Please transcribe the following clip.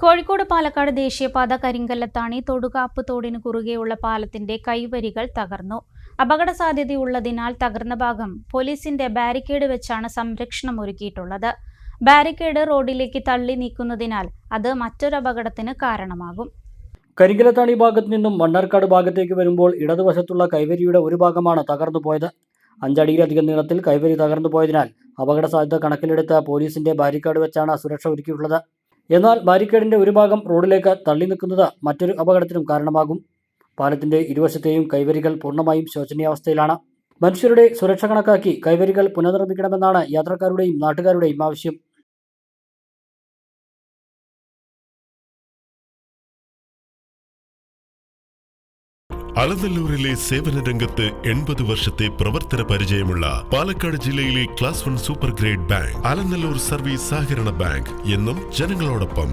കോഴിക്കോട് പാലക്കാട് ദേശീയപാത കരിങ്കല്ലത്താണി തൊടുകാപ്പ് തോടിന് കുറുകെയുള്ള പാലത്തിന്റെ കൈവരികൾ തകർന്നു. അപകട സാധ്യതയുള്ളതിനാൽ തകർന്ന ഭാഗം പോലീസിന്റെ ബാരിക്കേഡ് വെച്ചാണ് സംരക്ഷണം ഒരുക്കിയിട്ടുള്ളത്. ബാരിക്കേഡ് റോഡിലേക്ക് തള്ളി നീക്കുന്നതിനാൽ അത് മറ്റൊരു അപകടത്തിന് കാരണമാകും. കരിങ്കല്ലത്താണി ഭാഗത്തു നിന്നും മണ്ണാർക്കാട് ഭാഗത്തേക്ക് വരുമ്പോൾ ഇടതുവശത്തുള്ള കൈവരിയുടെ ഒരു ഭാഗമാണ് തകർന്നു പോയത്. 5 അടിയിലധികം നീളത്തിൽ കൈവരി തകർന്നു പോയതിനാൽ അപകട സാധ്യത കണക്കിലെടുത്ത് പോലീസിന്റെ ബാരിക്കേഡ് വെച്ചാണ് സുരക്ഷ ഒരുക്കിയിട്ടുള്ളത്. എന്നാൽ ബാരിക്കേഡിന്റെ ഒരു ഭാഗം റോഡിലേക്ക് തള്ളി നിൽക്കുന്നത് മറ്റൊരു അപകടത്തിനും കാരണമാകും. പാലത്തിന്റെ ഇരുവശത്തെയും കൈവരികൾ പൂർണ്ണമായും ശോചനീയാവസ്ഥയിലാണ്. മനുഷ്യരുടെ സുരക്ഷ കണക്കാക്കി കൈവരികൾ പുനർനിർമ്മിക്കണമെന്നാണ് യാത്രക്കാരുടെയും നാട്ടുകാരുടെയും ആവശ്യം. അലനല്ലൂരിലെ സേവന രംഗത്ത് 80 വർഷത്തെ പ്രവർത്തന പരിചയമുള്ള പാലക്കാട് ജില്ലയിലെ class 1 super grade bank Alanallur service സഹകരണ ബാങ്ക് എന്നും ജനങ്ങളോടൊപ്പം.